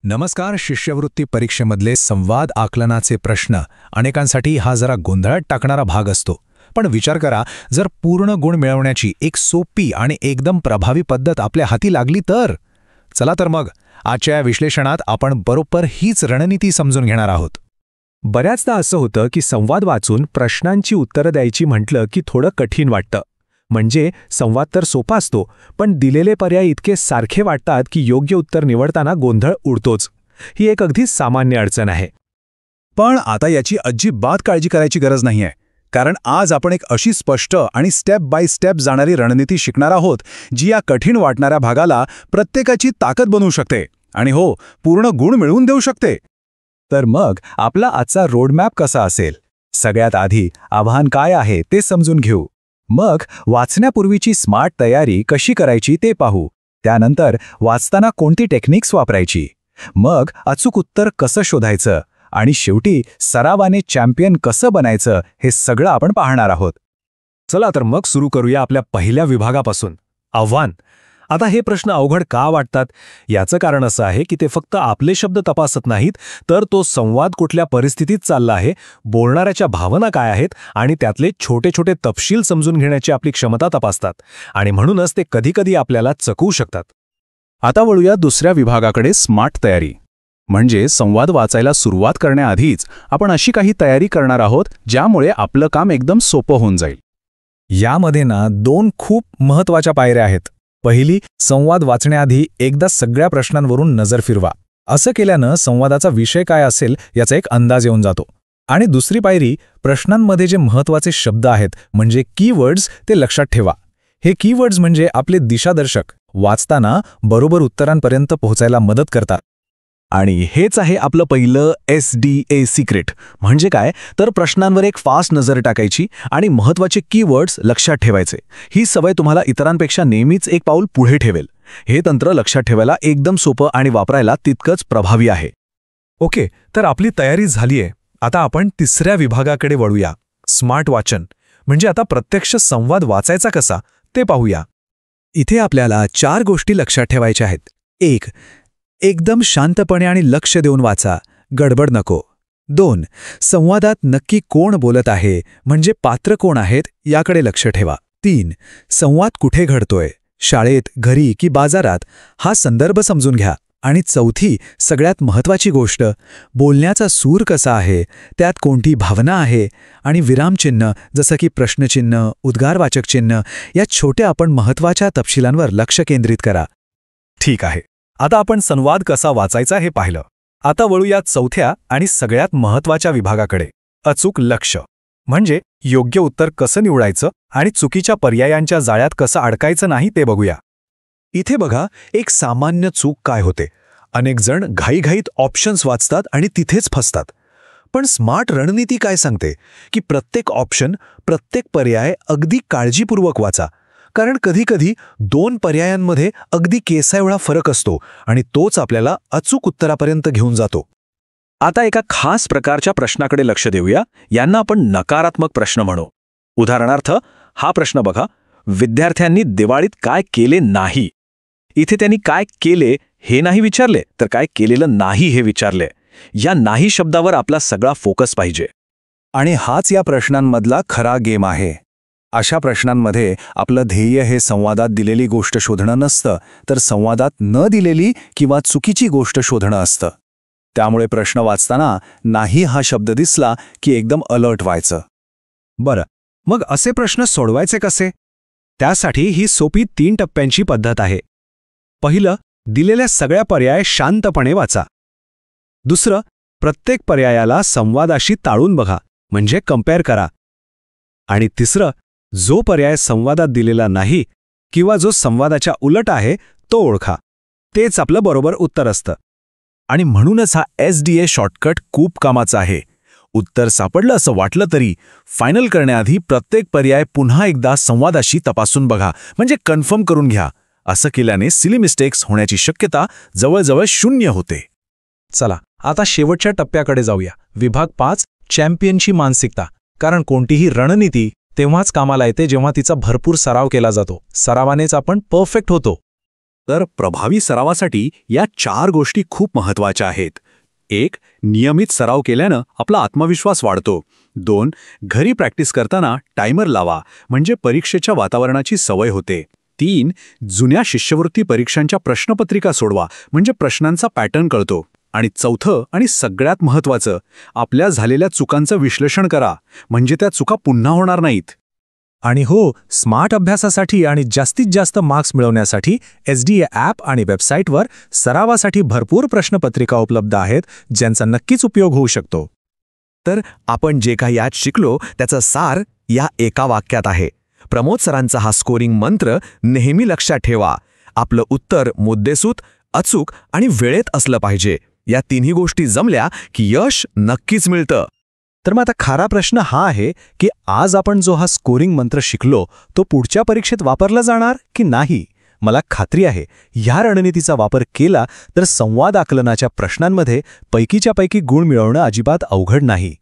नमस्कार. शिष्यवृत्ती परीक्षेमधले संवाद आकलनाचे प्रश्न अनेकांसाठी हा जरा गोंधळात टाकणारा भाग असतो. पण विचार करा, जर पूर्ण गुण मिळवण्याची एक सोपी आणि एकदम प्रभावी पद्धत आपल्या हाती लागली तर. चला तर मग आजच्या या विश्लेषणात आपण बरोबर हीच रणनीती समजून घेणार आहोत. बऱ्याचदा असं होतं की संवाद वाचून प्रश्नांची उत्तरं द्यायची म्हटलं की थोडं कठीण वाटतं. म्हणजे संवाद तर सोपा असतो, पण दिलेले पर्याय इतके सारखे वाटतात की योग्य उत्तर निवडताना गोंधळ उडतोच. ही एक अगदी सामान्य अडचण आहे. पण आता याची अजिबात काळजी करायची गरज नाहीये, कारण आज आपण एक अशी स्पष्ट आणि स्टेप बाय स्टेप जाणारी रणनीती शिकणार आहोत, जी या कठीण वाटणाऱ्या भागाला प्रत्येकाची ताकद बनवू शकते आणि हो, पूर्ण गुण मिळवून देऊ शकते. तर मग आपला आजचा रोडमॅप कसा असेल? सगळ्यात आधी आव्हान काय आहे ते समजून घेऊ. मग वाचण्यापूर्वीची स्मार्ट तयारी कशी करायची ते पाहू. त्यानंतर वाचताना कोणती टेक्निक्स वापरायची. मग अचूक उत्तर कसं शोधायचं आणि शेवटी सरावाने चॅम्पियन कसं बनायचं हे सगळं आपण पाहणार आहोत. चला तर मग सुरू करूया आपल्या पहिल्या विभागापासून, आव्हान. आता हे प्रश्न अवघड का वाटतात? याचं कारण असं आहे की ते फक्त आपले शब्द तपासत नाहीत, तर तो संवाद कुठल्या परिस्थितीत चालला आहे, बोलणाऱ्याच्या भावना काय आहेत आणि त्यातले छोटे छोटे तपशील समजून घेण्याची आपली क्षमता तपासतात. आणि म्हणूनच ते कधीकधी आपल्याला चकवू शकतात. आता वळूया दुसऱ्या विभागाकडे, स्मार्ट तयारी. म्हणजे संवाद वाचायला सुरुवात करण्याआधीच आपण अशी काही तयारी करणार आहोत ज्यामुळे आपलं काम एकदम सोपं होऊन जाईल. यामध्ये दोन खूप महत्त्वाच्या पायऱ्या आहेत. पहिली, संवाद वाचण्याआधी एकदा सगळ्या प्रश्नांवरून नजर फिरवा. असं केल्यानं संवादाचा विषय काय असेल याचा एक अंदाज येऊन जातो. आणि दुसरी पायरी, प्रश्नांमध्ये जे महत्त्वाचे शब्द आहेत म्हणजे कीवर्ड्स ते लक्षात ठेवा. हे कीवर्ड्स म्हणजे आपले दिशादर्शक, वाचताना बरोबर उत्तरांपर्यंत पोहोचायला मदत करतात. आणि हेच आहे आपलं पहिलं SDA सिक्रेट. म्हणजे काय तर प्रश्नांवर एक फास्ट नजर टाकायची आणि महत्त्वाचे कीवर्ड्स लक्षात ठेवायचे. ही सवय तुम्हाला इतरांपेक्षा नेहमीच एक पाऊल पुढे ठेवेल. हे तंत्र लक्षात ठेवायला एकदम सोपं आणि वापरायला तितकंच प्रभावी आहे. ओके, तर आपली तयारी झालीये. आता आपण तिसऱ्या विभागाकडे वळूया, स्मार्ट वाचन. म्हणजे आता प्रत्यक्ष संवाद वाचायचा कसा ते पाहूया. इथे आपल्याला 4 गोष्टी लक्षात ठेवायच्या आहेत. 1. एकदम शांतपणे आणि लक्ष देऊन वाचा, गडबड नको. 2. संवादात नक्की कोण बोलत आहे म्हणजे पात्र कोण आहेत याकडे लक्ष ठेवा. 3. संवाद कुठे घडतोय, शाळेत, घरी की बाजारात, हा संदर्भ समजून घ्या. आणि 4थी सगळ्यात महत्त्वाची गोष्ट, बोलण्याचा सूर कसा आहे, त्यात कोणती भावना आहे आणि विरामचिन्ह जसं की प्रश्नचिन्ह, उद्गारवाचक चिन्ह या छोट्या आपण महत्त्वाच्या तपशिलांवर लक्ष केंद्रित करा. ठीक आहे, आता आपण संवाद कसा वाचायचा हे पाहिलं. आता वळूया चौथ्या आणि सगळ्यात महत्त्वाच्या विभागाकडे, अचूक लक्ष. म्हणजे योग्य उत्तर कसं निवडायचं आणि चुकीच्या पर्यायांच्या जाळ्यात कसं अडकायचं नाही ते बघूया. इथे बघा, एक सामान्य चूक काय होते. अनेक जण घाईघाईत ऑप्शन्स वाचतात आणि तिथेच फसतात. पण स्मार्ट रणनीती काय सांगते की प्रत्येक ऑप्शन, प्रत्येक पर्याय अगदी काळजीपूर्वक वाचा. कारण कधीकधी 2 पर्यायांमध्ये अगदी केसाएवढा फरक असतो आणि तोच आपल्याला अचूक उत्तरापर्यंत घेऊन जातो. आता एका खास प्रकारच्या प्रश्नाकडे लक्ष देऊया. यांना आपण नकारात्मक प्रश्न म्हणू. उदाहरणार्थ, हा प्रश्न बघा, विद्यार्थ्यांनी दिवाळीत काय केले नाही. इथे त्यांनी काय केले हे नाही विचारले, तर काय केलेलं नाही हे विचारले. या नाही शब्दावर आपला सगळा फोकस पाहिजे. आणि हाच या प्रश्नांमधला खरा गेम आहे. अशा प्रश्नांमध्ये आपलं ध्येय हे संवादात दिलेली गोष्ट शोधणं नसतं, तर संवादात न दिलेली किंवा चुकीची गोष्ट शोधणं असतं. त्यामुळे प्रश्न वाचताना नाही हा शब्द दिसला की एकदम अलर्ट व्हायचं. बरं, मग असे प्रश्न सोडवायचे कसे? त्यासाठी ही सोपी 3 टप्प्यांची पद्धत आहे. पहिलं, दिलेल्या सगळ्या पर्याय शांतपणे वाचा. दुसरं, प्रत्येक पर्यायाला संवादाशी ताळून बघा, म्हणजे कंपेअर करा. आणि तिसरं, जो पर्याय संवादात दिलेला नाही किंवा जो संवादाच्या उलट आहे तो ओळखा. तेच आपलं बरोबर उत्तर असतं. आणि म्हणूनच हा SDA शॉर्टकट खूप कामाचा आहे. उत्तर सापडलं असं वाटलं तरी फायनल करण्याआधी प्रत्येक पर्याय पुन्हा एकदा संवादाशी तपासून बघा, म्हणजे कन्फर्म करून घ्या. असं केल्याने सिली मिस्टेक्स होण्याची शक्यता जवळजवळ 0 होते. चला आता शेवटच्या टप्प्याकडे जाऊया, विभाग 5, चॅम्पियनची मानसिकता. कारण कोणतीही रणनीती तेव्हाच कामाला येते जेव्हा तिचा भरपूर सराव केला जातो. सरावानेच आपण परफेक्ट होतो. तर प्रभावी सरावासाठी या 4 गोष्टी खूप महत्त्वाच्या आहेत. 1. नियमित सराव केल्यानं आपला आत्मविश्वास वाढतो. 2. घरी प्रॅक्टिस करताना टायमर लावा, म्हणजे परीक्षेच्या वातावरणाची सवय होते. 3. जुन्या शिष्यवृत्ती परीक्षांच्या प्रश्नपत्रिका सोडवा, म्हणजे प्रश्नांचा पॅटर्न कळतो. आणि 4थं आणि सगळ्यात महत्त्वाचं, आपल्या झालेल्या चुकांचं विश्लेषण करा, म्हणजे त्या चुका पुन्हा होणार नाहीत. आणि हो, स्मार्ट अभ्यासासाठी आणि जास्तीत जास्त मार्क्स मिळवण्यासाठी SDA ॲप आणि वेबसाईटवर सरावासाठी भरपूर प्रश्नपत्रिका उपलब्ध आहेत, ज्यांचा नक्कीच उपयोग होऊ शकतो. तर आपण जे काही आज शिकलो त्याचं सार या एका वाक्यात आहे. प्रमोद सरांचा हा स्कोरिंग मंत्र नेहमी लक्षात ठेवा. आपलं उत्तर मुद्देसूद, अचूक आणि वेळेत असलं पाहिजे. या तिन्ही गोष्टी जमल्या की यश नक्कीच मिळतं. तर मग आता खरा प्रश्न हा आहे की आज आपण जो हा स्कोरिंग मंत्र शिकलो तो पुढच्या परीक्षेत वापरला जाणार की नाही. मला खात्री आहे ह्या रणनीतीचा वापर केला तर संवाद आकलनाच्या प्रश्नांमध्ये पैकीच्या पैकी गुण मिळवणं अजिबात अवघड नाही.